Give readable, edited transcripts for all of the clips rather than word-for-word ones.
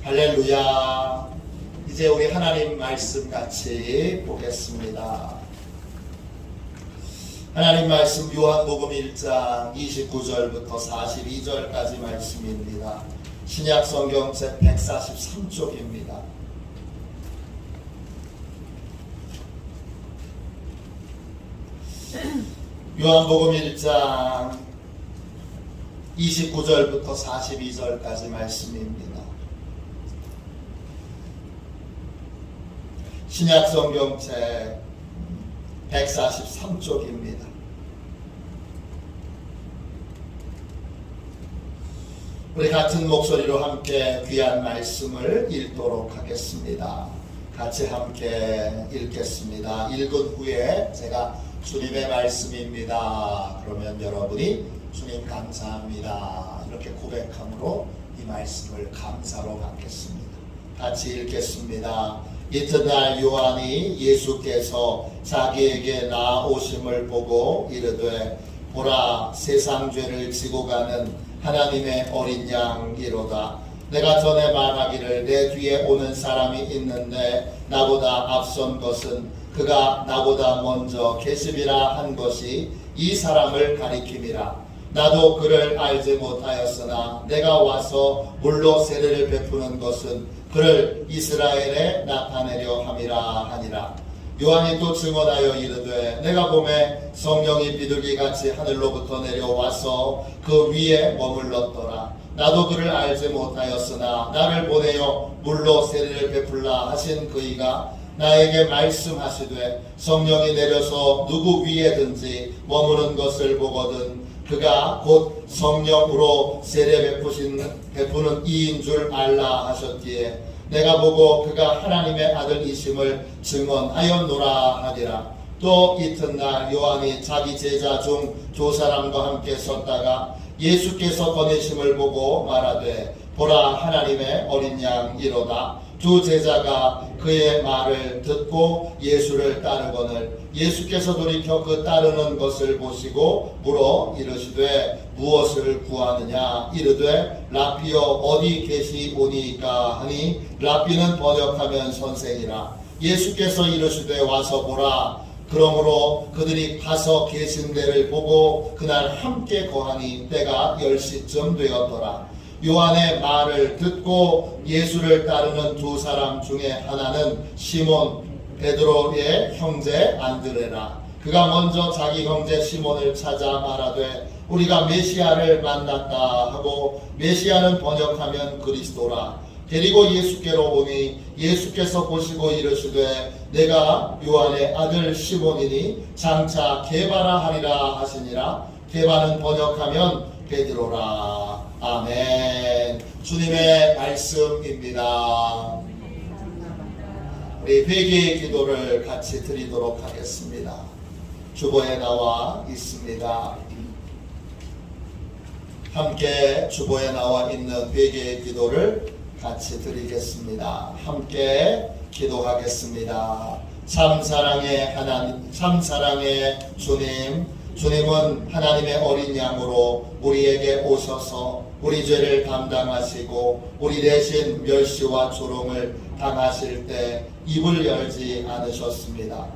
할렐루야. 이제 우리 하나님 말씀 같이 보겠습니다. 하나님 말씀 요한복음 1장 29절부터 42절까지 말씀입니다. 신약 성경 제 143쪽입니다. 요한복음 1장 29절부터 42절까지 말씀입니다. 신약 성경 제 143쪽입니다. 우리 같은 목소리로 함께 귀한 말씀을 읽도록 하겠습니다. 같이 함께 읽겠습니다. 읽은 후에 제가 주님의 말씀입니다. 그러면 여러분이 주님 감사합니다. 이렇게 고백함으로 이 말씀을 감사로 받겠습니다. 같이 읽겠습니다. 이튿날 요한이 예수께서 자기에게 나오심을 보고 이르되 보라 세상 죄를 지고 가는 하나님의 어린 양이로다. 내가 전에 말하기를 내 뒤에 오는 사람이 있는데 나보다 앞선 것은 그가 나보다 먼저 계심이라 한 것이 이 사람을 가리킴이라. 나도 그를 알지 못하였으나 내가 와서 물로 세례를 베푸는 것은 그를 이스라엘에 나타내려 함이라 하니라. 요한이 또 증언하여 이르되 내가 보매 성령이 비둘기같이 하늘로부터 내려와서 그 위에 머물렀더라. 나도 그를 알지 못하였으나 나를 보내어 물로 세례를 베풀라 하신 그이가 나에게 말씀하시되 성령이 내려서 누구 위에든지 머무는 것을 보거든 그가 곧 성령으로 세례 베푸는 이인 줄 알라 하셨기에 내가 보고 그가 하나님의 아들이심을 증언하였노라 하니라. 또 이튿날 요한이 자기 제자 중 두 사람과 함께 섰다가 예수께서 보내심을 보고 말하되 보라 하나님의 어린 양이로다. 두 제자가 그의 말을 듣고 예수를 따르거늘 예수께서 돌이켜 그 따르는 것을 보시고 물어 이르시되 무엇을 구하느냐. 이르되 랍비여 어디 계시오니까 하니 랍비는 번역하면 선생이라. 예수께서 이르시되 와서 보라. 그러므로 그들이 가서 계신 데를 보고 그날 함께 거하니 때가 10시쯤 되었더라. 요한의 말을 듣고 예수를 따르는 두 사람 중에 하나는 시몬 베드로의 형제 안드레라. 그가 먼저 자기 형제 시몬을 찾아 말하되 우리가 메시아를 만났다 하고 메시아는 번역하면 그리스도라. 데리고 예수께로 오니 예수께서 보시고 이르시되 내가 요한의 아들 시몬이니 장차 게바라 하리라 하시니라. 게바는 번역하면 베드로라. 아멘. 주님의 말씀입니다. 우리 회개의 기도를 같이 드리도록 하겠습니다. 주보에 나와 있습니다. 함께 주보에 나와 있는 회개의 기도를 같이 드리겠습니다. 함께 기도하겠습니다. 참 사랑의 하나님, 참 사랑의 주님, 주님은 하나님의 어린 양으로 우리에게 오셔서 우리 죄를 담당하시고 우리 대신 멸시와 조롱을 당하실 때 입을 열지 않으셨습니다.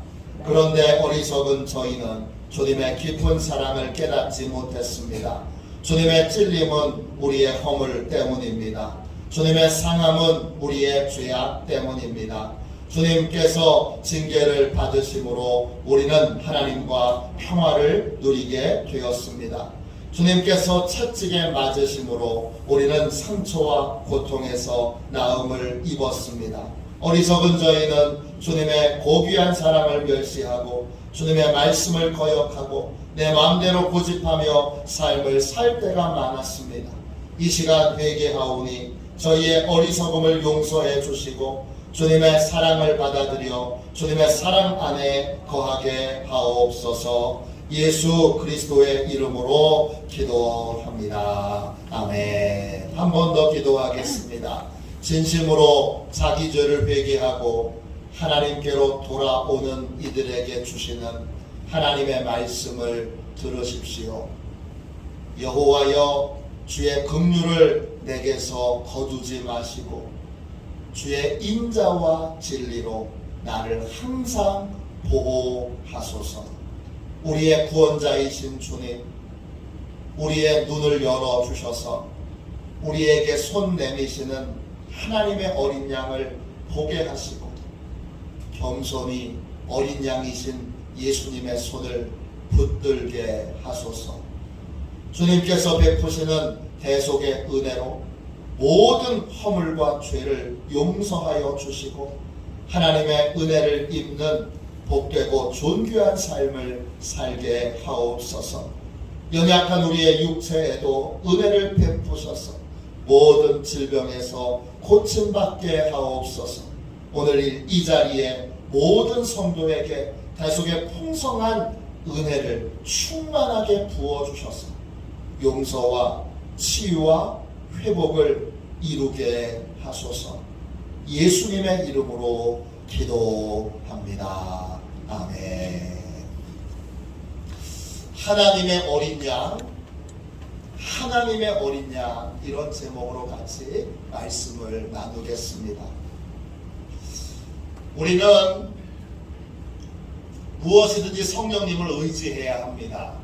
그런데 어리석은 저희는 주님의 깊은 사랑을 깨닫지 못했습니다. 주님의 찔림은 우리의 허물 때문입니다. 주님의 상함은 우리의 죄악 때문입니다. 주님께서 징계를 받으심으로 우리는 하나님과 평화를 누리게 되었습니다. 주님께서 채찍에 맞으심으로 우리는 상처와 고통에서 나음을 입었습니다. 어리석은 저희는 주님의 고귀한 사랑을 멸시하고 주님의 말씀을 거역하고 내 마음대로 고집하며 삶을 살 때가 많았습니다. 이 시간 회개하오니 저희의 어리석음을 용서해 주시고 주님의 사랑을 받아들여 주님의 사랑 안에 거하게 하옵소서. 예수 그리스도의 이름으로 기도합니다. 아멘. 한 번 더 기도하겠습니다. 진심으로 자기 죄를 회개하고 하나님께로 돌아오는 이들에게 주시는 하나님의 말씀을 들으십시오. 여호와여 주의 긍휼을 내게서 거두지 마시고 주의 인자와 진리로 나를 항상 보호하소서. 우리의 구원자이신 주님, 우리의 눈을 열어주셔서 우리에게 손 내미시는 하나님의 어린 양을 보게 하시고 겸손히 어린 양이신 예수님의 손을 붙들게 하소서. 주님께서 베푸시는 대속의 은혜로 모든 허물과 죄를 용서하여 주시고 하나님의 은혜를 입는 복되고 존귀한 삶을 살게 하옵소서. 연약한 우리의 육체에도 은혜를 베푸셔서 모든 질병에서 고침받게 하옵소서. 오늘 이 자리에 모든 성도에게 대속의 풍성한 은혜를 충만하게 부어주셔서 용서와 치유와 회복을 이루게 하소서. 예수님의 이름으로 기도합니다. 아멘. 하나님의 어린 양, 하나님의 어린 양, 이런 제목으로 같이 말씀을 나누겠습니다. 우리는 무엇이든지 성령님을 의지해야 합니다.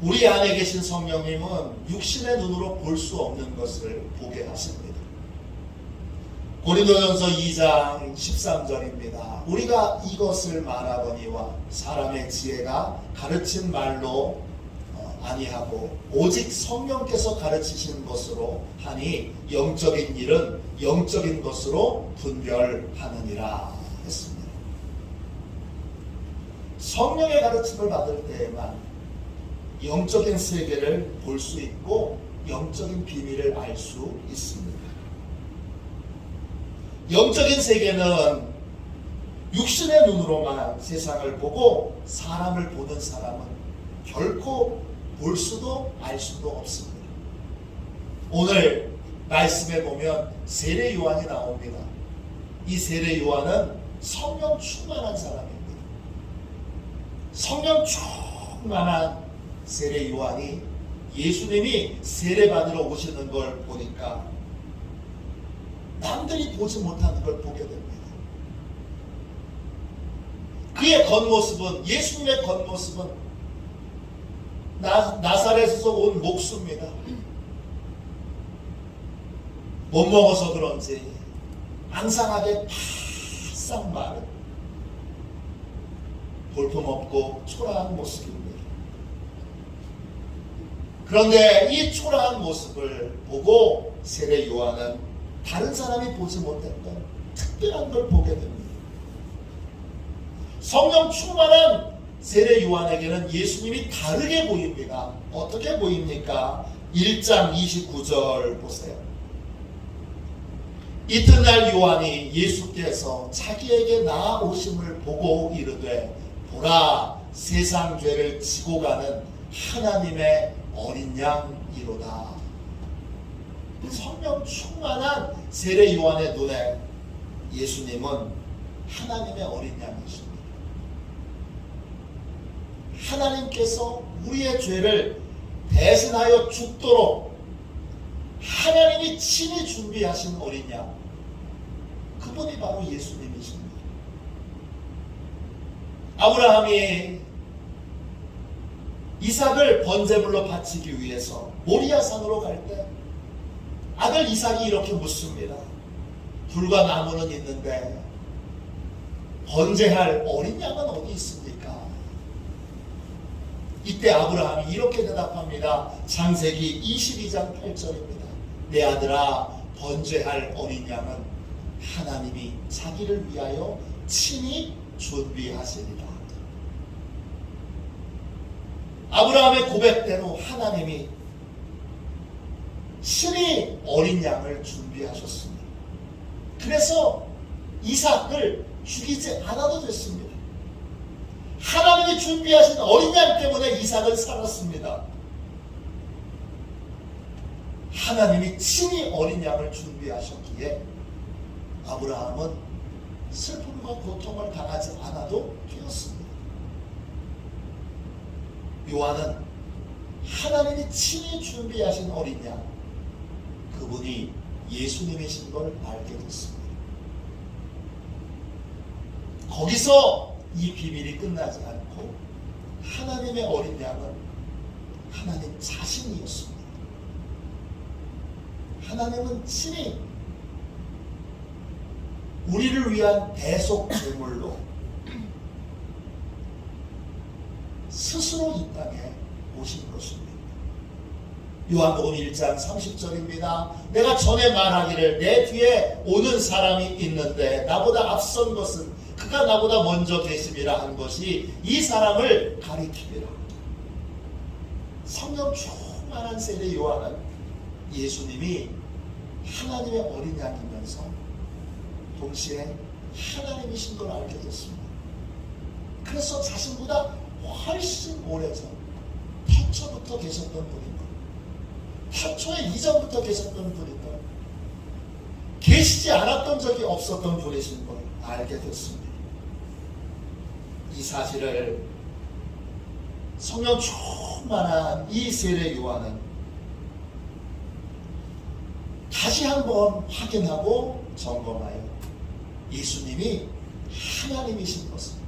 우리 안에 계신 성령님은 육신의 눈으로 볼 수 없는 것을 보게 하십니다. 고린도전서 2장 13절입니다. 우리가 이것을 말하거니와 사람의 지혜가 가르친 말로 아니하고 오직 성령께서 가르치신 것으로 하니 영적인 일은 영적인 것으로 분별하느니라 했습니다. 성령의 가르침을 받을 때에만 영적인 세계를 볼 수 있고 영적인 비밀을 알 수 있습니다. 영적인 세계는 육신의 눈으로만 세상을 보고 사람을 보는 사람은 결코 볼 수도 알 수도 없습니다. 오늘 말씀에 보면 세례 요한이 나옵니다. 이 세례 요한은 성령 충만한 사람입니다. 성령 충만한 세례 요한이 예수님이 세례 받으러 오시는 걸 보니까 남들이 보지 못하는 걸 보게 됩니다. 그의 겉모습은, 예수님의 겉모습은 나사렛에서 온 목수입니다. 못 먹어서 그런지 앙상하게 바싹 마른 볼품없고 초라한 모습입니다. 그런데 이 초라한 모습을 보고 세례 요한은 다른 사람이 보지 못했던 특별한 걸 보게 됩니다. 성령 충만한 세례 요한에게는 예수님이 다르게 보입니다. 어떻게 보입니까? 1장 29절 보세요. 이튿날 요한이 예수께서 자기에게 나아오심을 보고 이르되 보라 세상 죄를 지고 가는 하나님의 어린 양이로다. 성령 충만한 세례 요한의 눈에 예수님은 하나님의 어린 양이십니다. 하나님께서 우리의 죄를 대신하여 죽도록 하나님이 친히 준비하신 어린 양, 그분이 바로 예수님이십니다. 아브라함이 이삭을 번제물로 바치기 위해서 모리아산으로 갈 때 아들 이삭이 이렇게 묻습니다. 불과 나무는 있는데 번제할 어린 양은 어디 있습니까? 이때 아브라함이 이렇게 대답합니다. 창세기 22장 8절입니다. 내 아들아, 번제할 어린 양은 하나님이 자기를 위하여 친히 준비하시리라. 아브라함의 고백대로 하나님이 친히 어린 양을 준비하셨습니다. 그래서 이삭을 죽이지 않아도 됐습니다. 하나님이 준비하신 어린 양 때문에 이삭은 살았습니다. 하나님이 친히 어린 양을 준비하셨기에 아브라함은 슬픔과 고통을 당하지 않아도 되었습니다. 요한은 하나님이 친히 준비하신 어린 양, 그분이 예수님이신 걸 알게 됐습니다. 거기서 이 비밀이 끝나지 않고 하나님의 어린 양은 하나님 자신이었습니다. 하나님은 친히 우리를 위한 대속 제물로 스스로 이 땅에 오신 것입니다. 요한복음 1장 30절입니다. 내가 전에 말하기를 내 뒤에 오는 사람이 있는데 나보다 앞선 것은 그가 나보다 먼저 계심이라 한 것이 이 사람을 가리키리라. 성령 충만한 세례 요한은 예수님이 하나님의 어린 양이면서 동시에 하나님이신 걸 알게 됐습니다. 그래서 자신보다 훨씬 오래전 태초부터 계셨던 분인 것, 태초에 이전부터 계셨던 분인 것, 계시지 않았던 적이 없었던 분이신 걸 알게 됐습니다. 이 사실을 성령 충만한 이 세례 요한은 다시 한번 확인하고 점검하여 예수님이 하나님이신 것을,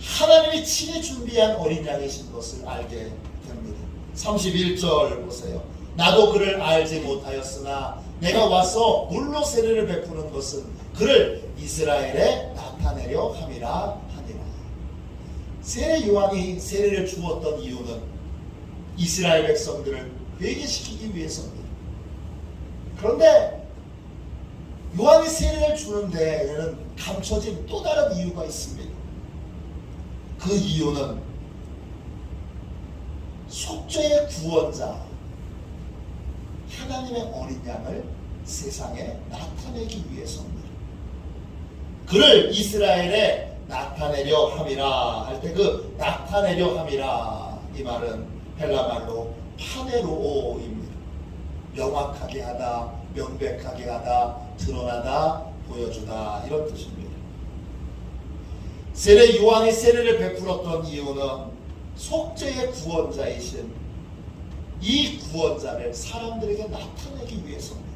하나님이 친히 준비한 어린 양이신 것을 알게 됩니다. 31절 보세요. 나도 그를 알지 못하였으나 내가 와서 물로 세례를 베푸는 것은 그를 이스라엘에 나타내려 함이라 하니라. 세례 요한이 세례를 주었던 이유는 이스라엘 백성들을 회개시키기 위해서입니다. 그런데 요한이 세례를 주는 데에는 감춰진 또 다른 이유가 있습니다. 그 이유는 속죄의 구원자 하나님의 어린 양을 세상에 나타내기 위해서입니다. 그를 이스라엘에 나타내려 함이라 할 때 그 나타내려 함이라 이 말은 헬라말로 파네로오입니다. 명확하게 하다, 명백하게 하다, 드러나다, 보여주다 이런 뜻입니다. 세례 요한이 세례를 베풀었던 이유는 속죄의 구원자이신 이 구원자를 사람들에게 나타내기 위해서입니다.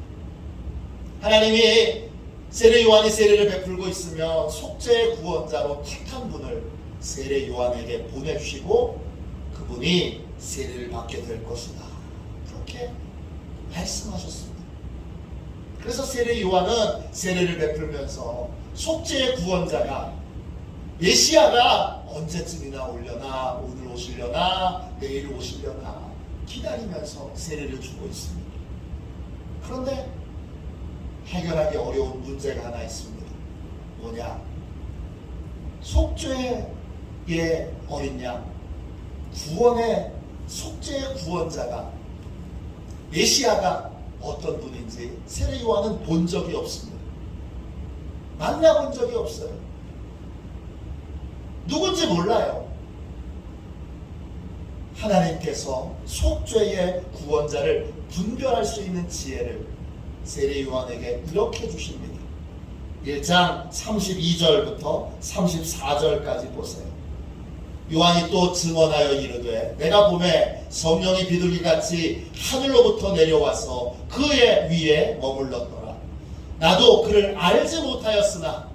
하나님이 세례 요한이 세례를 베풀고 있으면 속죄의 구원자로 택한 분을 세례 요한에게 보내주시고 그분이 세례를 받게 될 것이다. 그렇게 말씀하셨습니다. 그래서 세례 요한은 세례를 베풀면서 속죄의 구원자가 메시아가 언제쯤이나 오려나, 오늘 오시려나, 내일 오시려나 기다리면서 세례를 주고 있습니다. 그런데 해결하기 어려운 문제가 하나 있습니다. 뭐냐? 속죄의 어린 양, 구원의 속죄의 구원자가 메시아가 어떤 분인지 세례 요한은 본 적이 없습니다. 만나본 적이 없어요. 누군지 몰라요. 하나님께서 속죄의 구원자를 분별할 수 있는 지혜를 세례 요한에게 이렇게 주십니다. 1장 32절부터 34절까지 보세요. 요한이 또 증언하여 이르되 내가 보매 성령이 비둘기같이 하늘로부터 내려와서 그의 위에 머물렀더라. 나도 그를 알지 못하였으나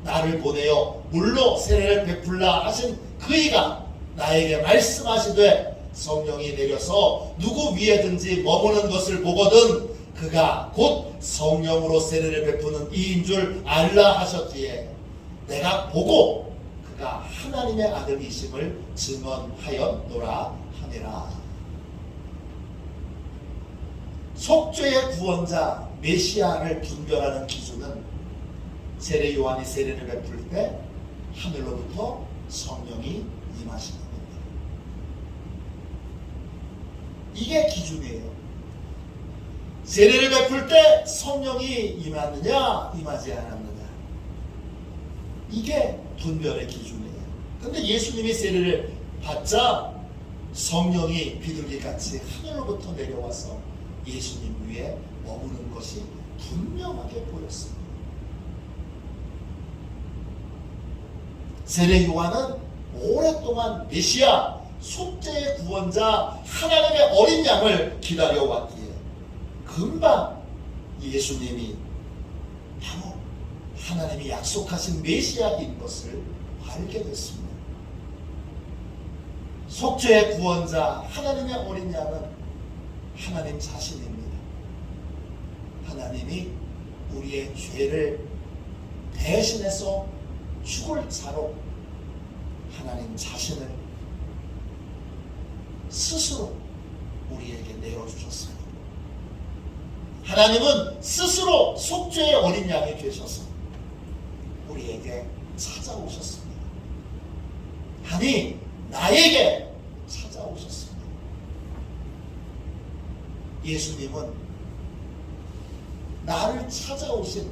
나를 보내어 물로 세례를 베풀라 하신 그이가 나에게 말씀하시되 성령이 내려서 누구 위에든지 머무는 것을 보거든 그가 곧 성령으로 세례를 베푸는 이인 줄 알라 하셨기에 내가 보고 그가 하나님의 아들이심을 증언하였노라 하니라. 속죄의 구원자 메시아를 분별하는 기준은 세례 요한이 세례를 베풀 때 하늘로부터 성령이 임하시는 겁니다. 이게 기준이에요. 세례를 베풀 때 성령이 임하느냐 임하지 않았느냐, 이게 분별의 기준이에요. 근데 예수님이 세례를 받자 성령이 비둘기같이 하늘로부터 내려와서 예수님 위에 머무는 것이 분명하게 보였습니다. 세례 요한은 오랫동안 메시아, 속죄의 구원자, 하나님의 어린 양을 기다려왔기에 금방 예수님이 바로 하나님이 약속하신 메시아인 것을 알게 됐습니다. 속죄의 구원자 하나님의 어린 양은 하나님 자신입니다. 하나님이 우리의 죄를 대신해서 죽을 자로 하나님 자신을 스스로 우리에게 내어주셨습니다. 하나님은 스스로 속죄의 어린 양이 되셔서 우리에게 찾아오셨습니다. 아니, 나에게 찾아오셨습니다. 예수님은 나를 찾아오신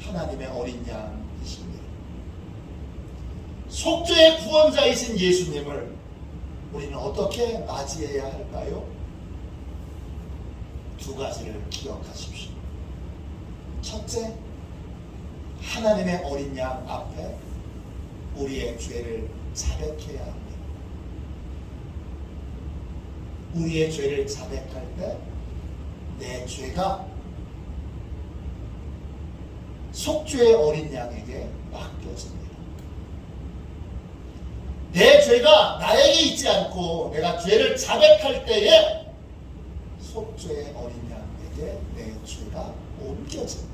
하나님의 어린 양이십니다. 속죄의 구원자이신 예수님을 우리는 어떻게 맞이해야 할까요? 두 가지를 기억하십시오. 첫째, 하나님의 어린 양 앞에 우리의 죄를 자백해야 합니다. 우리의 죄를 자백할 때 내 죄가 속죄의 어린 양에게 맡겨집니다. 내 죄가 나에게 있지 않고 내가 죄를 자백할 때에 속죄의 어린 양에게 내 죄가 옮겨집니다.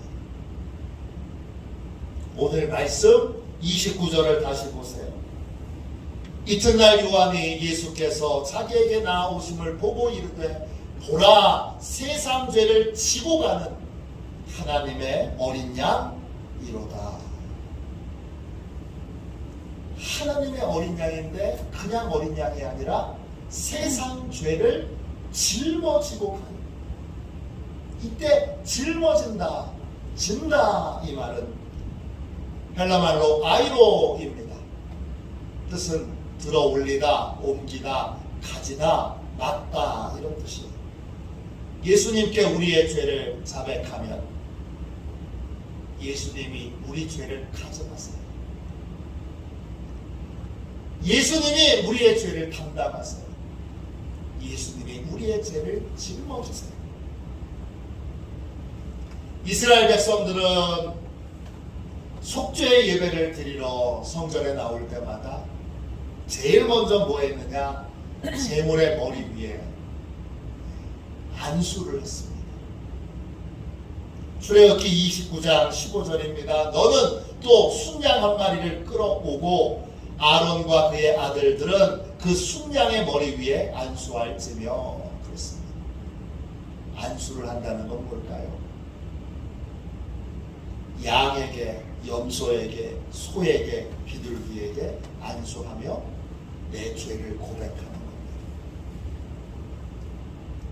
오늘 말씀 29절을 다시 보세요. 이튿날 요한이 예수께서 자기에게 나아오심을 보고 이르되 보라, 세상 죄를 지고 가는 하나님의 어린 양이로다. 하나님의 어린 양인데 그냥 어린 양이 아니라 세상 죄를 짊어지고 가는, 이때 짊어진다, 진다 이 말은 헬라말로 아이로입니다. 뜻은 들어 올리다, 옮기다, 가지다, 맡다 이런 뜻이에요. 예수님께 우리의 죄를 자백하면 예수님이 우리 죄를 가져가세요. 예수님이 우리의 죄를 담당하세요. 예수님이 우리의 죄를 짊어지세요. 이스라엘 백성들은 속죄의 예배를 드리러 성전에 나올 때마다 제일 먼저 뭐 했느냐? 제물의 머리 위에 안수를 했습니다. 출애굽기 29장 15절입니다. 너는 또 순양 한 마리를 끌어오고 아론과 그의 아들들은 그 순양의 머리 위에 안수할지며 그랬습니다. 안수를 한다는 건 뭘까요? 양에게, 염소에게, 소에게, 비둘기에게 안수하며 내 죄를 고백하는 겁니다.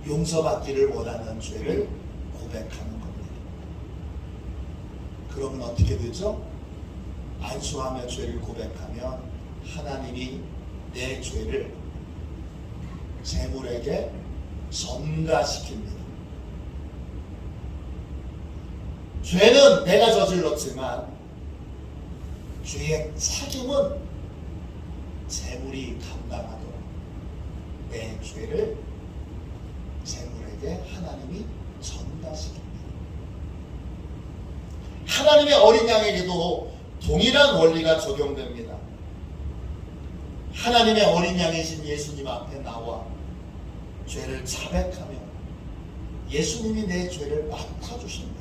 용서받기를 원하는 죄를 고백하는 겁니다. 그러면 어떻게 되죠? 안수하며 죄를 고백하면 하나님이 내 죄를 제물에게 전가시킵니다. 죄는 내가 저질렀지만 죄의 책임은 제물이 감당하도록 내 죄를 제물에게 하나님이 전가시킵니다. 하나님의 어린 양에게도 동일한 원리가 적용됩니다. 하나님의 어린 양이신 예수님 앞에 나와 죄를 자백하며 예수님이 내 죄를 맡아주십니다.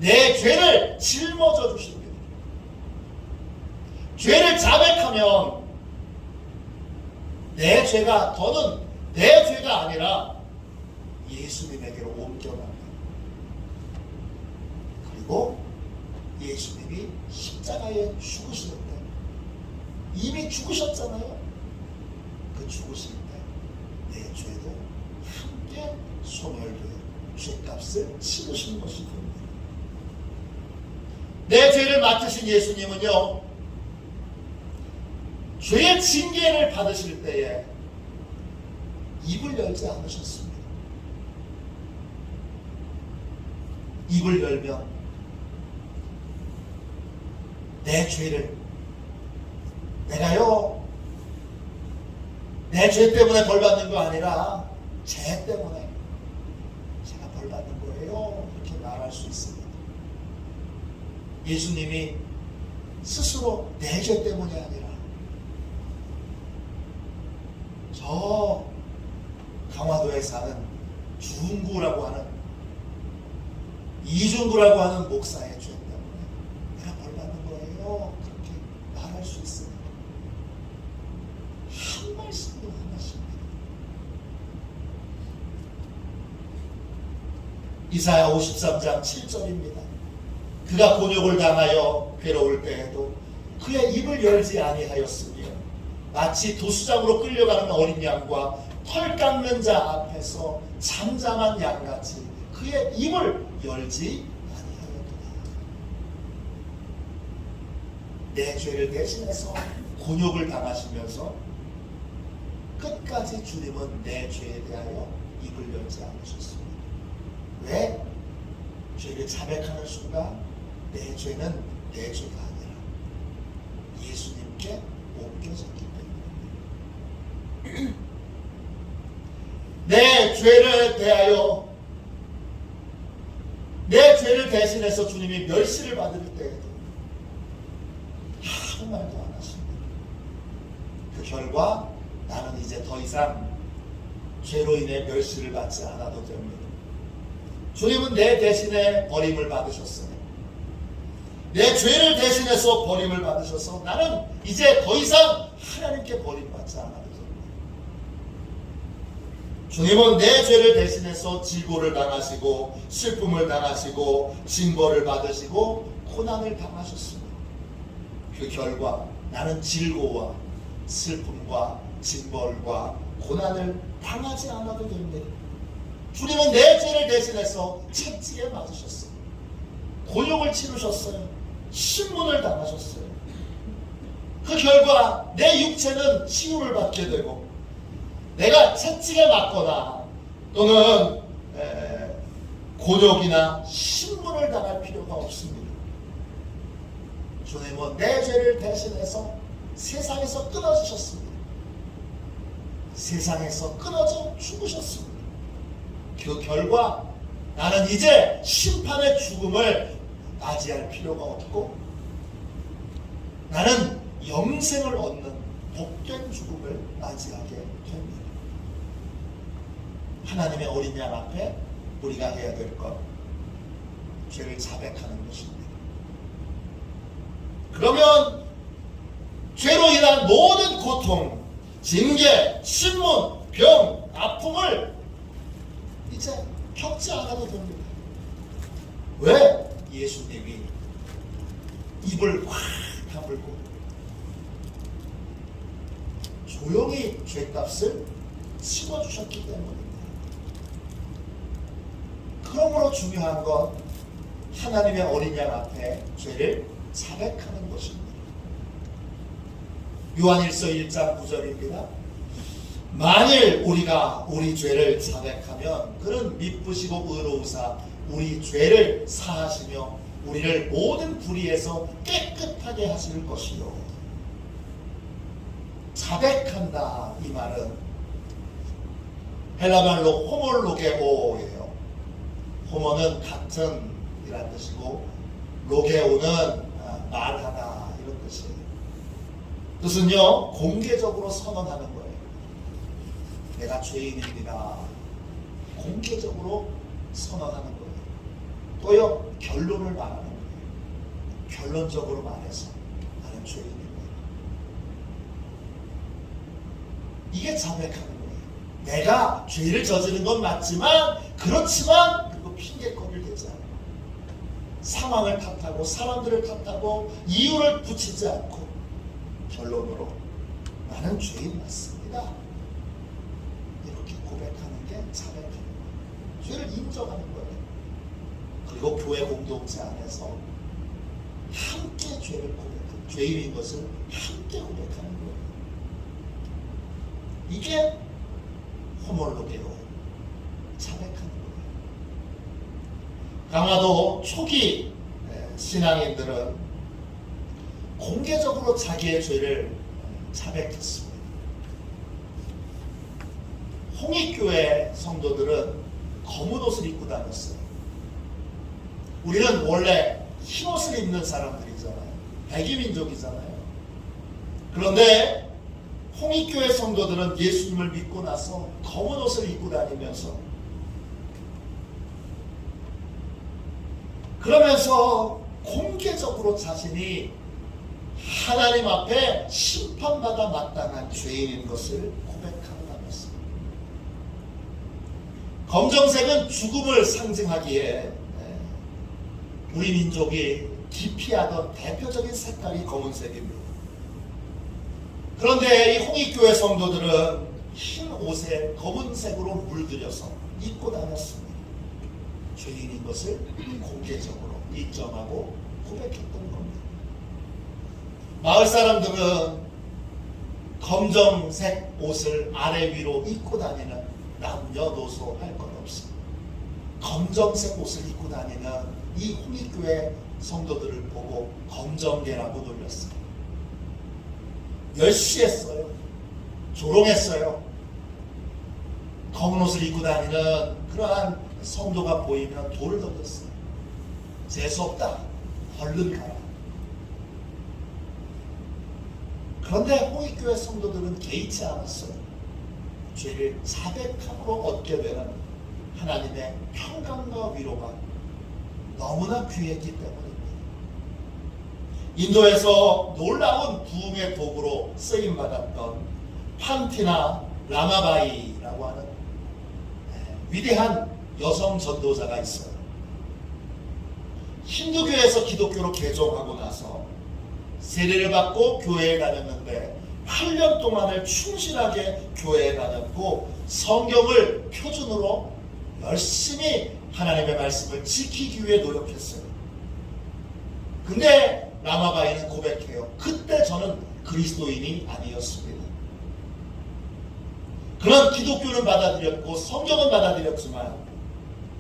내 죄를 짊어져 주십니다. 죄를 자백하면 내 죄가 더는 내 죄가 아니라 예수님에게로 옮겨갑니다. 그리고 예수님이 십자가에 죽으실 때 이미 죽으셨잖아요. 그 죽으실 때 내 죄도 함께 소멸되어 죄값을 치르신 것이 됩니다. 내 죄를 맡으신 예수님은요, 죄의 징계를 받으실 때에 입을 열지 않으셨습니다. 입을 열면 내 죄를 내가요 내 죄 때문에 벌 받는 거 아니라 죄 때문에 제가 내가 벌 받는 거예요. 이렇게 말할 수 있습니다. 예수님이 스스로 내 죄 때문이 아니라 저 강화도에 사는 주은구라고 하는 이준구라고 하는 목사의 죄 때문에 내가 벌 받는 거예요. 그렇게 말할 수 있습니다. 한 말씀도 안 하십니다. 이사야 53장 7절입니다. 그가 곤욕을 당하여 괴로울 때에도 그의 입을 열지 아니하였으며 마치 도수장으로 끌려가는 어린 양과 털 깎는 자 앞에서 잠잠한 양같이 그의 입을 열지 아니하였도다. 내 죄를 대신해서 곤욕을 당하시면서 끝까지 주님은 내 죄에 대하여 입을 열지 않으셨습니다. 왜? 죄를 자백하는 순간 내 죄는 내 죄가 아니라 예수님께 옮겨졌기 때문입니다. 내 죄를 대하여 내 죄를 대신해서 주님이 멸시를 받을 때에도 아무 말도 안 하십니다. 그 결과 나는 이제 더 이상 죄로 인해 멸시를 받지 않아도 됩니다. 주님은 내 대신에 버림을 받으셨으니 내 죄를 대신해서 버림을 받으셔서 나는 이제 더 이상 하나님께 버림받지 않아도 됩니다. 주님은 내 죄를 대신해서 질고를 당하시고 슬픔을 당하시고 징벌을 받으시고 고난을 당하셨습니다. 그 결과 나는 질고와 슬픔과 징벌과 고난을 당하지 않아도 됩니다. 주님은 내 죄를 대신해서 채찍에 맞으셨어요. 곤욕을 치르셨어요. 신문을 당하셨어요. 그 결과 내 육체는 치유를 받게 되고 내가 채찍에 맞거나 또는 곤욕이나 신문을 당할 필요가 없습니다. 주님은 내 죄를 대신해서 세상에서 끊어지셨습니다. 세상에서 끊어져 죽으셨습니다. 그 결과 나는 이제 심판의 죽음을 맞이할 필요가 없고 나는 영생을 얻는 복된 죽음을 맞이하게 됩니다. 하나님의 어린 양 앞에 우리가 해야 될 것, 죄를 자백하는 것입니다. 그러면 죄로 인한 모든 고통, 징계, 신문, 병, 아픔을 이제 겪지 않아도 됩니다. 왜? 예수님이 입을 확 다물고 조용히 죄값을 치워주셨기 때문입니다. 그러므로 중요한 건 하나님의 어린 양 앞에 죄를 자백하는 것입니다. 요한일서 1장 9절입니다. 만일 우리가 우리 죄를 자백하면 그는 미쁘시고 의로우사 우리 죄를 사하시며 우리를 모든 불의에서 깨끗하게 하실 것이요. 자백한다 이 말은 헬라말로 호몰로게오예요. 호모는 같은 이란 뜻이고 로게오는 말하다 이런 뜻이에요. 뜻은요 공개적으로 선언하는 거예요. 내가 죄인입니다. 공개적으로 선언하는 거예요. 또요 결론을 말하는 거예요. 결론적으로 말해서 나는 죄인입니다. 이게 자백하는 거예요. 내가 죄를 저지른 건 맞지만 그렇지만 그리고 핑계거리를 대지 않고 상황을 탓하고 사람들을 탓하고 이유를 붙이지 않고 결론으로 나는 죄인 맞습니다. 이렇게 고백하는 게 자백하는 거예요. 죄를 인정하는 거예요. 그리고 교회 공동체 안에서 함께 죄를 고백하는, 죄인인 것을 함께 고백하는 거예요. 이게 호몰로게요. 자백하는 거예요. 강화도 초기 신앙인들은 공개적으로 자기의 죄를 자백했습니다. 홍익교회 성도들은 검은 옷을 입고 다녔어요. 우리는 원래 흰 옷을 입는 사람들이잖아요. 백이민족이잖아요. 그런데 홍익교회 성도들은 예수님을 믿고 나서 검은 옷을 입고 다니면서 그러면서 공개적으로 자신이 하나님 앞에 심판받아 마땅한 죄인인 것을 고백하고 다녔습니다. 검정색은 죽음을 상징하기에 우리 민족이 기피하던 대표적인 색깔이 검은색입니다. 그런데 이 홍익교회 성도들은 흰 옷에 검은색으로 물들여서 입고 다녔습니다. 죄인인 것을 공개적으로 인정하고 고백했던 겁니다. 마을 사람들은 검정색 옷을 아래 위로 입고 다니는 남녀노소 할 것 없습니다. 검정색 옷을 입고 다니는 이 홍익교회 성도들을 보고 검정개라고 놀렸어요. 멸시했어요. 조롱했어요. 검은 옷을 입고 다니는 그러한 성도가 보이면 돌을 던졌어요. 재수없다. 얼른 가라. 그런데 홍익교회 성도들은 개의치 않았어요. 죄를 자백함으로 얻게 되는 하나님의 평강과 위로가 너무나 귀했기 때문입니다. 인도에서 놀라운 부흥의 도구로 쓰임받았던 판티나 라마바이라고 하는 위대한 여성 전도자가 있어요. 힌두교에서 기독교로 개종하고 나서 세례를 받고 교회에 다녔는데 8년 동안을 충실하게 교회에 다녔고 성경을 표준으로 열심히 하나님의 말씀을 지키기 위해 노력했어요. 근데 라마바이는 고백해요. 그때 저는 그리스도인이 아니었습니다. 그런 기독교는 받아들였고 성경은 받아들였지만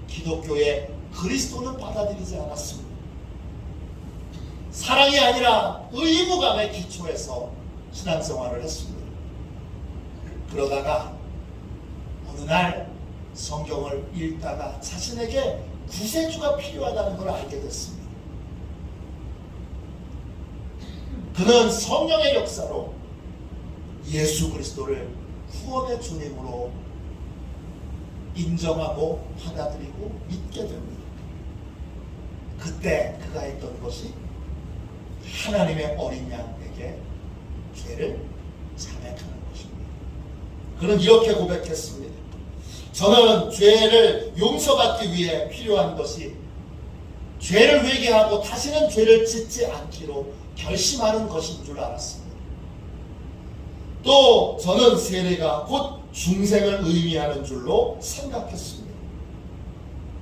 기독교의 그리스도는 받아들이지 않았습니다. 사랑이 아니라 의무감에 기초해서 신앙생활을 했습니다. 그러다가 어느 날 성경을 읽다가 자신에게 구세주가 필요하다는 걸 알게 됐습니다. 그는 성령의 역사로 예수 그리스도를 구원의 주님으로 인정하고 받아들이고 믿게 됩니다. 그때 그가 했던 것이 하나님의 어린 양에게 죄를 자백하는 것입니다. 그는 이렇게 고백했습니다. 저는 죄를 용서받기 위해 필요한 것이 죄를 회개하고 다시는 죄를 짓지 않기로 결심하는 것인 줄 알았습니다. 또 저는 세례가 곧 중생을 의미하는 줄로 생각했습니다.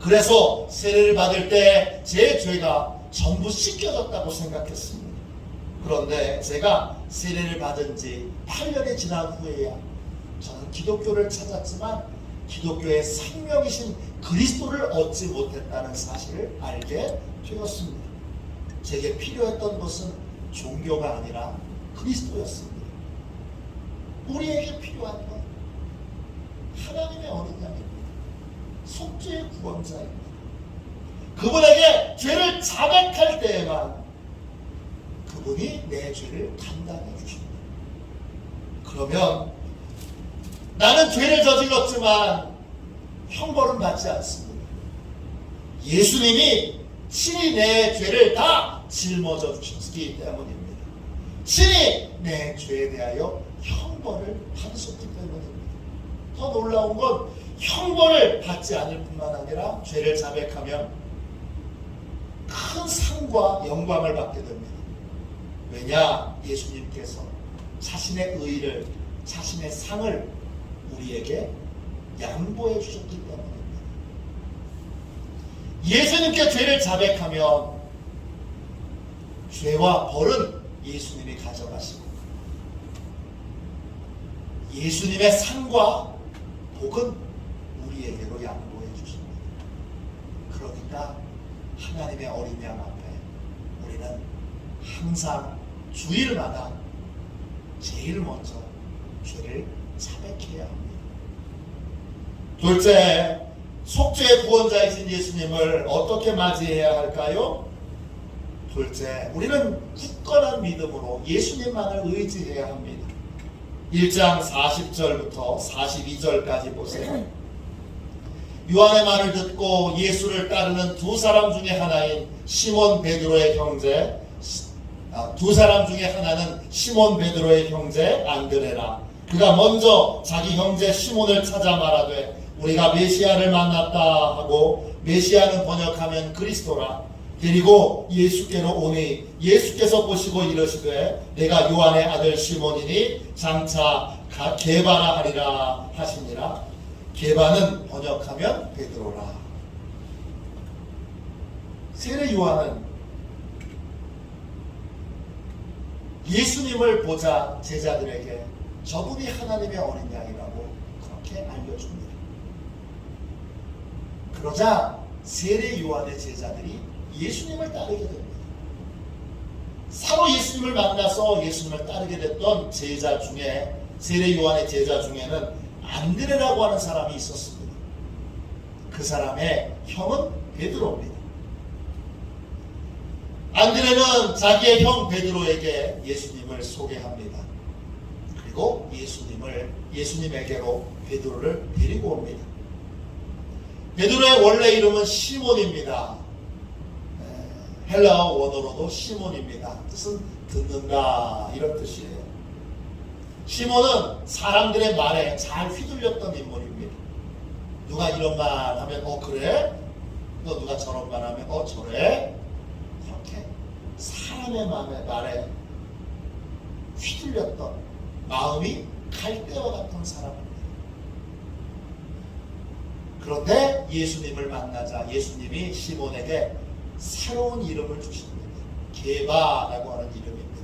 그래서 세례를 받을 때 제 죄가 전부 씻겨졌다고 생각했습니다. 그런데 제가 세례를 받은 지 8년이 지난 후에야 저는 기독교를 찾았지만 기독교의 생명이신 그리스도를 얻지 못했다는 사실을 알게 되었습니다. 제게 필요했던 것은 종교가 아니라 그리스도였습니다. 우리에게 필요한 건 하나님의 어린 양입니다. 속죄의 구원자입니다. 그분에게 죄를 자백할 때에만 그분이 내 죄를 감당해 주십니다. 그러면 나는 죄를 저질렀지만 형벌은 받지 않습니다. 예수님이 친히 내 죄를 다 짊어져 주셨기 때문입니다. 친히 내 죄에 대하여 형벌을 받으셨기 때문입니다. 더 놀라운 건 형벌을 받지 않을 뿐만 아니라 죄를 자백하면 큰 상과 영광을 받게 됩니다. 왜냐? 예수님께서 자신의 의를, 자신의 상을 우리에게 양보해 주셨기 때문입니다. 예수님께 죄를 자백하면 죄와 벌은 예수님이 가져가시고 예수님의 상과 복은 우리에게로 양보해 주십니다. 그러니까 하나님의 어린 양 앞에 우리는 항상 주일마다 제일 먼저 죄를 자백해야 합니다. 둘째, 속죄의 구원자이신 예수님을 어떻게 맞이해야 할까요? 둘째, 우리는 굳건한 믿음으로 예수님만을 의지해야 합니다. 1장 40절부터 42절까지 보세요. 요한의 말을 듣고 예수를 따르는 두 사람 중에 하나인 시몬 베드로의 형제, 두 사람 중에 하나는 시몬 베드로의 형제 안드레라. 그가 먼저 자기 형제 시몬을 찾아 말하되 우리가 메시아를 만났다 하고, 메시아는 번역하면 그리스도라. 데리고 예수께로 오니 예수께서 보시고 이르시되 내가 요한의 아들 시몬이니 장차 게바라 하리라 하시니라. 게바는 번역하면 베드로라. 세례 요한은 예수님을 보자 제자들에게 저분이 하나님의 어린 양이라고 그렇게 알려줍니다. 그러자 세례 요한의 제자들이 예수님을 따르게 됩니다. 사로 예수님을 만나서 예수님을 따르게 됐던 제자 중에, 세례 요한의 제자 중에는 안드레라고 하는 사람이 있었습니다. 그 사람의 형은 베드로입니다. 안드레는 자기의 형 베드로에게 예수님을 소개합니다. 그리고 예수님에게로 베드로를 데리고 옵니다. 베드로의 원래 이름은 시몬입니다. 헬라어 원어로도 시몬입니다. 뜻은 듣는다, 이런 뜻이에요. 시몬은 사람들의 말에 잘 휘둘렸던 인물입니다. 누가 이런 말 하면 그래? 또 누가 저런 말 하면 저래? 이렇게 사람의 말에 휘둘렸던, 마음이 갈대와 같은 사람입니다. 그런데 예수님을 만나자 예수님이 시몬에게 새로운 이름을 주십니다. 게바라고 하는 이름입니다.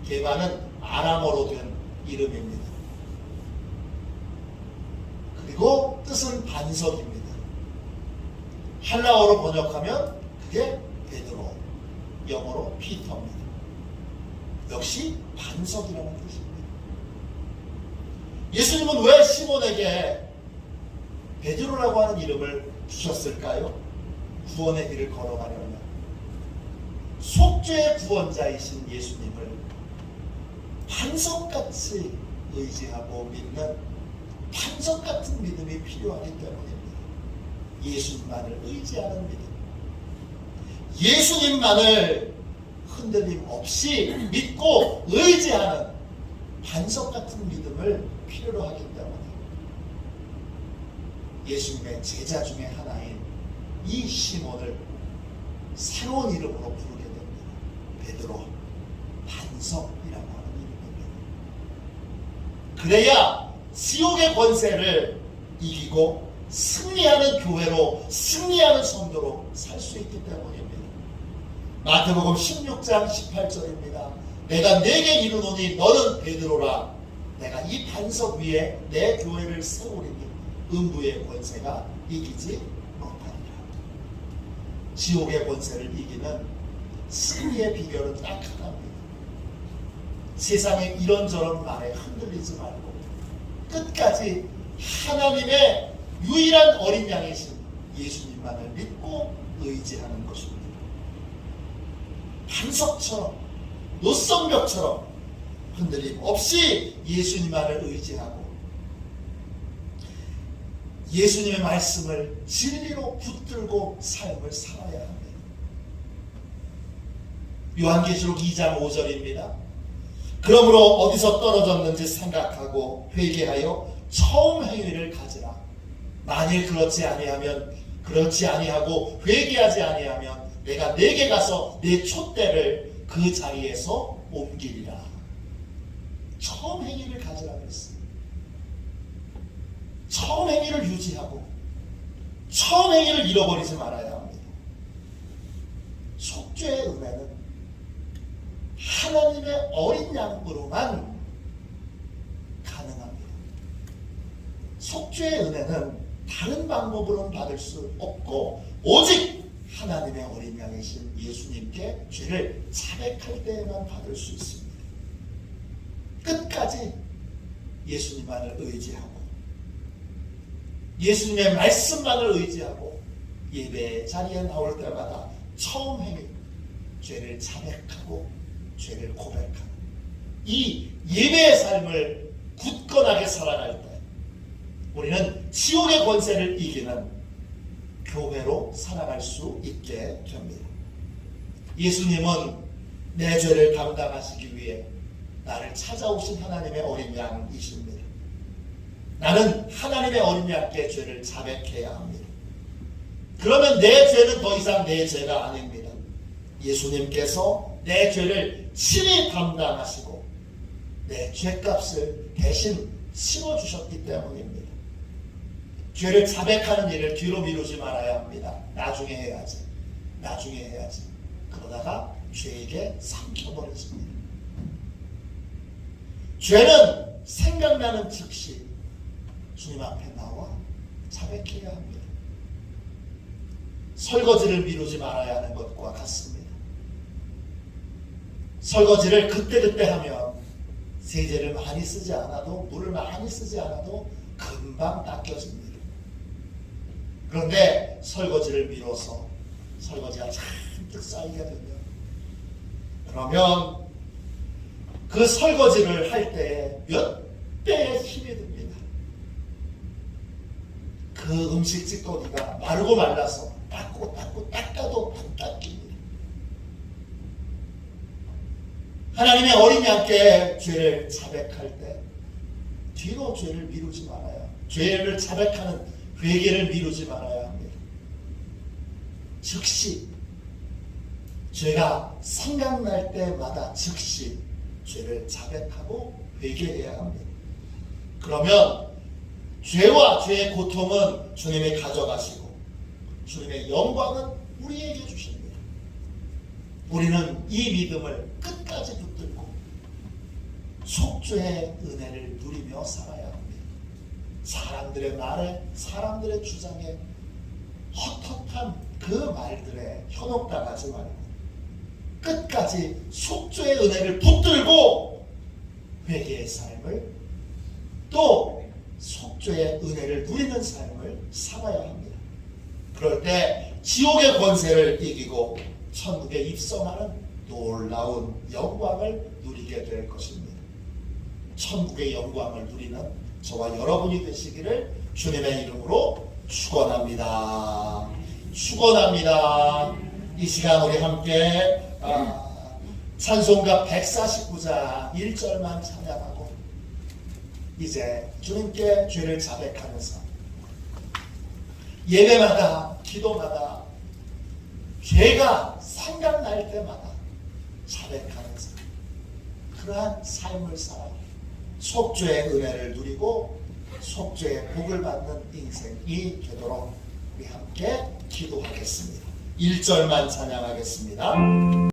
게바는 아람어로 된 이름입니다. 그리고 뜻은 반석입니다. 헬라어로 번역하면 그게 베드로, 영어로 피터입니다. 역시 반석이라는 뜻입니다. 예수님은 왜 시몬에게 베드로라고 하는 이름을 주셨을까요? 구원의 길을 걸어가려면 속죄의 구원자이신 예수님을 반석같이 의지하고 믿는 반석같은 믿음이 필요하기 때문입니다. 예수님만을 의지하는 믿음, 예수님만을 흔들림 없이 믿고 의지하는 반석같은 믿음을 필요로 하기 때문에 예수님의 제자 중에 하나인 이 시몬을 새로운 이름으로 부르게 됩니다. 베드로, 반석이라고 하는 이름입니다. 그래야 지옥의 권세를 이기고 승리하는 교회로, 승리하는 성도로 살 수 있기 때문입니다. 마태복음 16장 18절입니다. 내가 네게 이르노니 너는 베드로라. 내가 이 반석 위에 내 교회를 세우리니 음부의 권세가 이기지 못하리라. 지옥의 권세를 이기는 승리의 비결은 딱 하나입니다. 세상의 이런저런 말에 흔들리지 말고 끝까지 하나님의 유일한 어린 양이신 예수님만을 믿고 의지하는 것입니다. 반석처럼, 노성벽처럼 흔들림 없이 예수님만을 의지하고 예수님의 말씀을 진리로 붙들고 삶을 살아야 합니다. 요한계시록 2장 5절입니다. 그러므로 어디서 떨어졌는지 생각하고 회개하여 처음 행위를 가지라. 만일 그렇지 아니하고 회개하지 아니하면 내가 내게 가서 내 촛대를 그 자리에서 옮기리라. 처음 행위를 가지라 그랬어요. 처음 행위를 유지하고 처음 행위를 잃어버리지 말아야 합니다. 속죄의 은혜는 하나님의 어린 양으로만 가능합니다. 속죄의 은혜는 다른 방법으로는 받을 수 없고 오직 하나님의 어린 양이신 예수님께 죄를 자백할 때에만 받을 수 있습니다. 끝까지 예수님만을 의지하고 예수님의 말씀만을 의지하고 예배 자리에 나올 때마다 처음 행위, 죄를 자백하고 죄를 고백하는 이 예배의 삶을 굳건하게 살아갈 때 우리는 지옥의 권세를 이기는 교회로 살아갈 수 있게 됩니다. 예수님은 내 죄를 담당하시기 위해 나를 찾아오신 하나님의 어린 양이십니다. 나는 하나님의 어린 양께 죄를 자백해야 합니다. 그러면 내 죄는 더 이상 내 죄가 아닙니다. 예수님께서 내 죄를 친히 담당하시고 내 죄값을 대신 치러주셨기 때문입니다. 죄를 자백하는 일을 뒤로 미루지 말아야 합니다. 나중에 해야지. 그러다가 죄에게 삼켜버렸습니다. 죄는 생각나는 즉시 주님 앞에 나와 자백해야 합니다. 설거지를 미루지 말아야 하는 것과 같습니다. 설거지를 그때그때 하면 세제를 많이 쓰지 않아도, 물을 많이 쓰지 않아도 금방 닦여집니다. 그런데 설거지를 미뤄서 설거지가 잔뜩 쌓이게 되면, 그러면 그 설거지를 할 때 몇 배의 힘이 듭니다. 그 음식 찌꺼기가 마르고 말라서 닦아도 안 닦입니다. 하나님의 어린 양께 죄를 자백할 때 뒤로 죄를 미루지 말아요. 죄를 자백하는 회개를 미루지 말아야 합니다. 즉시 죄가 생각날 때마다 즉시 죄를 자백하고 회개해야 합니다. 그러면 죄와 죄의 고통은 주님이 가져가시고 주님의 영광은 우리에게 주십니다. 우리는 이 믿음을 끝까지 붙들고 속죄의 은혜를 누리며 살아야 합니다. 사람들의 말에, 사람들의 주장에, 헛헛한 그 말들에 현혹당하지 말고 끝까지 속죄의 은혜를 붙들고 회개의 삶을, 또 속죄의 은혜를 누리는 삶을 살아야 합니다. 그럴 때 지옥의 권세를 이기고 천국에 입성하는 놀라운 영광을 누리게 될 것입니다. 천국의 영광을 누리는 저와 여러분이 되시기를 주님의 이름으로 축원합니다. 축원합니다. 이 시간 우리 함께 찬송가 149장 1절만 찬양하고 이제 주님께 죄를 자백하면서 예배마다 기도마다 죄가 생각날 때마다 자백하면서 그러한 삶을 살아 속죄의 은혜를 누리고 속죄의 복을 받는 인생이 되도록 우리 함께 기도하겠습니다. 1절만 찬양하겠습니다.